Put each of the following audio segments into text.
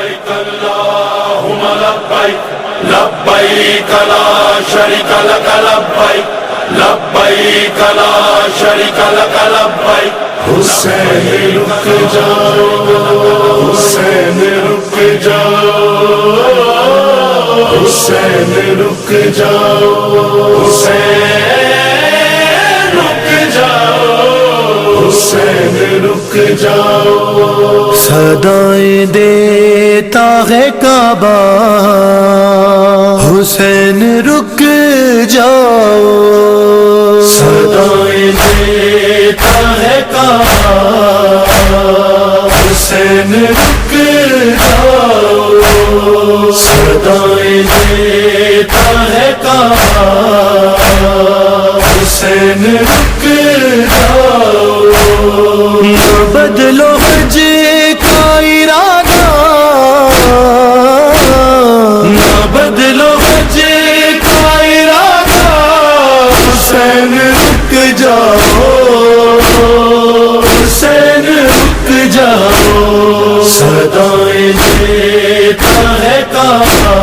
لبیک اللہم لبیک لبیک لا شریک لک لبیک لبیک لا شریک لک لبیک حسین رک جاؤ حسین رک جاؤ حسین رک جاؤ حسین رک جاؤ حسین رک جاؤ صدائیں دیتا ہے کعبہ حسین رک جاؤ صدائیں دیتا ہے کعبہ حسین رک جاؤ صدائیں دیتا ہے کعبہ حسین رک جاؤ نہ بدلو حج کا ارادہ نہ بدلو حج کا ارادہ حسین رک جاؤ حسین رک جاؤ صدائیں دیتا ہے کعبہ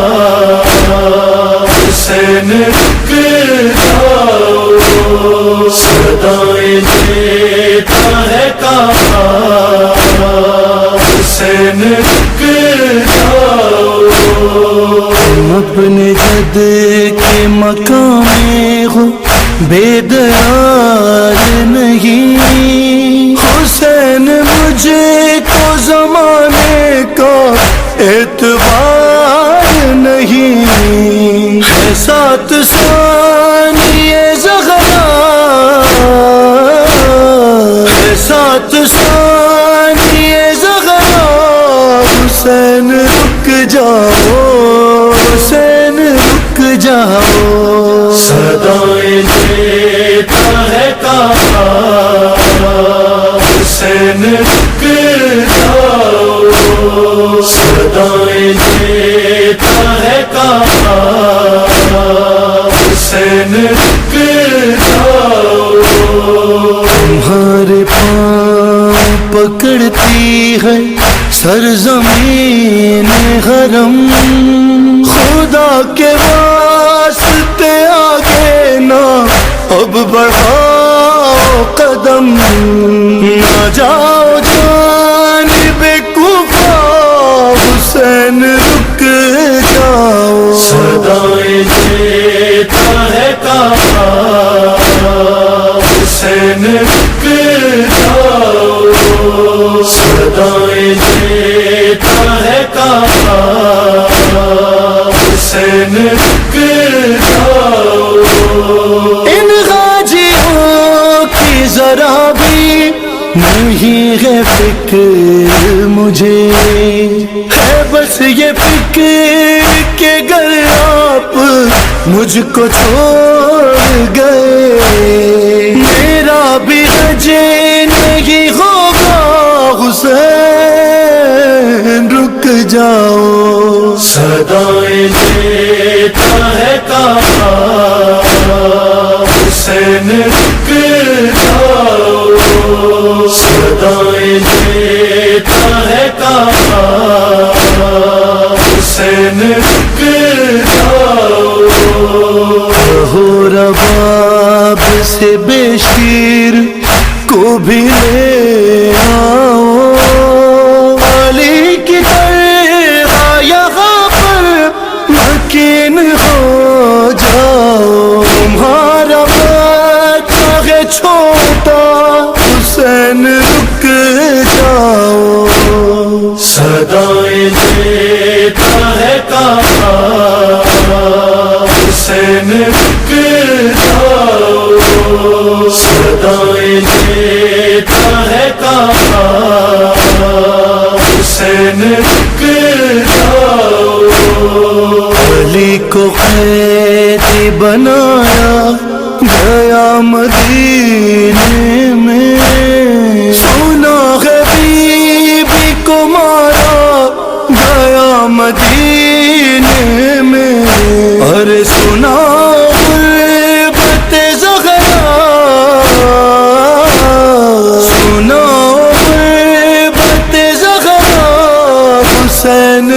حسین رک جاؤ صدائیں دیتا ہے کعبہ حسین رک جاؤ تم اپنے جد کے مقام میں ہو بیدار نہیں حسین مجھے تو زمانے کا اعتبار نہیں ہے سات ثانیے زغرا ہے سات ثانیے زغرا حسین رک جاؤ حسین رک جاؤ صدائیں دیتا ہے کعبہ حسین رک جاؤ صدائیں دیتا ہے کعبہ حسین رک جاؤ تمہارے پاؤں پکڑتی ہے سرزمین حرم خدا کے واسطے آگے نہ اب بڑھاؤ قدم نہ جاؤ جانب کوفہ حسین رک جاؤ صدائیں دیتا ہے کعبہ حسین رک جاؤ صدائیں دیتا ہے کعبہ حسین رک جاؤ ان غازیوں کی ذرا بھی نہیں ہے فکر مجھے ہے بس یہ فکر کہ گر آپ مجھ کو چھوڑ گئے میرا بھی حج نہیں ہوگا حسین رک جاؤ صدائیں دیتا ہے کعبہ حسین رک جاؤ صدائیں دیتا ہے کعبہ حسین رک جاؤ ہو رباب سے بے شیر کو بھی لے آؤ علی کی طرح یہاں پر مکین ہو جاؤ تمہارا بچہ ہے چھوٹا حسین رک جاؤ صدائیں دیتا ہے کعبہ حسین رک جاؤ صدائیں دیتا ہے کعبہ حسین رک جاؤ علی کو قیدی بنایا گیا مدینے میں سنا ہے بی بی کو مارا گیا مدینے میں اور سنا غربت زغرا سنا غربت زغرا حسین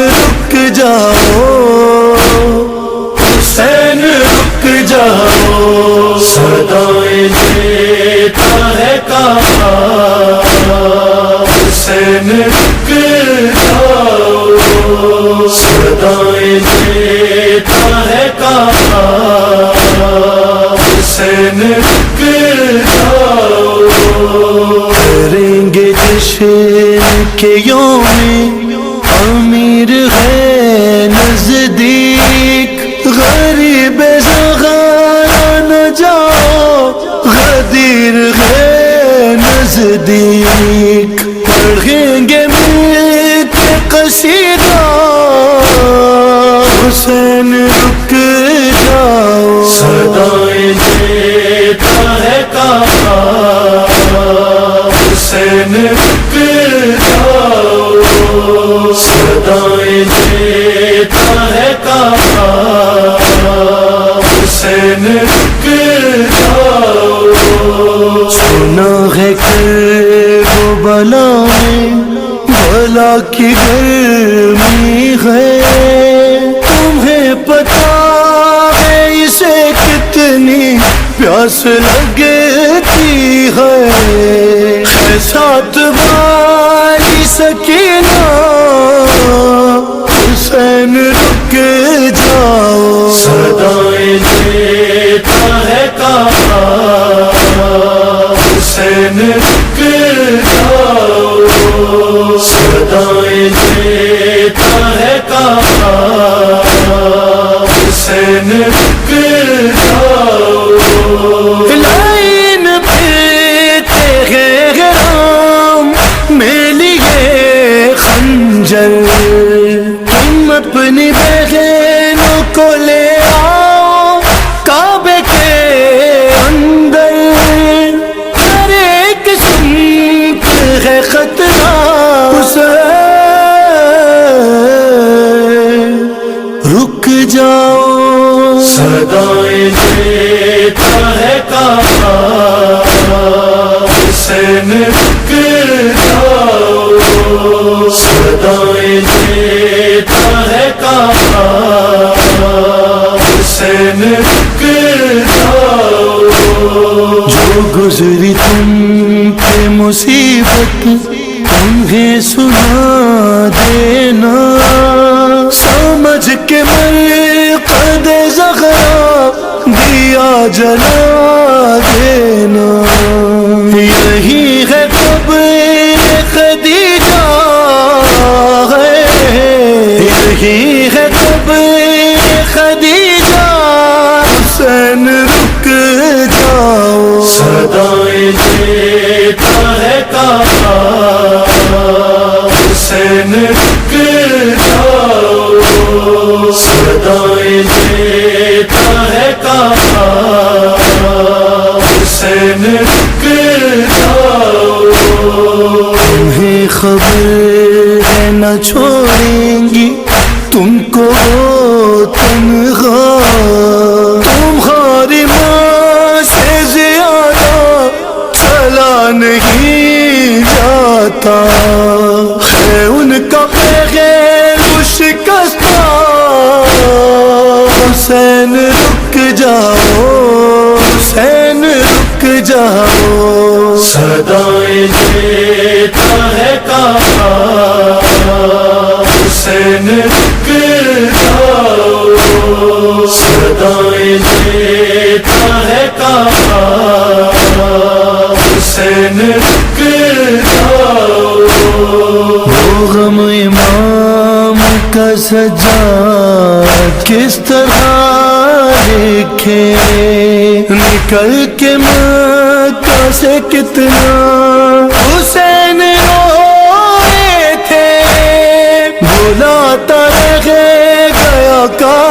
کے یوم امیر ہے نزدیک، غریب زغارا نہ جاؤ غدیر ہے نزدیک، پڑھیں گے مل کے قصیدہ حسین رک جاؤ، صدائیں دیتا ہے کعبہ حسین رک جاؤ، صدائیں دیتا ہے کعبہ حسین رک جاؤ، سنا ہے کربلا میں بلا کی گرمی ہے، تمہیں پتا ہے اسے کتنی پیاس لگتی ہے، ساتھ والی سکینہ حسین رک جاؤ، صدائیں دیتا ہے کعبہ حسین رک جاؤ، صدائیں دیتا ہے کعبہ حسین رک جاؤ، لائن پھرتے ہیں غرام میں لیے خنجر، تم اپنی بہنوں کو لے آؤ کعبے کے اندر، ہر ایک سمت ہے خطرہ حسین رک جاؤ، صدائیں دیتا ہے کعبہ حسین رک جاؤ، صدائیں دیتا ہے کعبہ حسین رک جاؤ، جو گزری تم پہ مصیبت تمہیں سنا دینا، سمجھ کے مرقد زغرا دیا جلا دینا، یہی ہے قبر خدیجہ ہے، یہی ہے قبر خدیجہ حسین رک جاؤ، صدائیں دیتا ہے کعبہ حسین رک جاؤ، صدائیں دیتا ہے کعبہ حسین رک جاؤ، تمہیں خبر ہے نہ چھوڑیں گی تم کو وہ تنہا، تمہاری ماں سے زیادہ چلا نہیں جاتا ہے ان کا پہلو شکستہ، حسین رک جاؤ، حسین رک جاؤ، صدائیں دیتا ہے کعبہ حسین رک جاؤ، صدائیں دیتا ہے کعبہ حسین رک جاؤ، وہ غم امام کا سجاد کس طرح لکھے، نکل کے مکہ سے کتنا حسین روئے تھے، بلاتا رہ گیا کا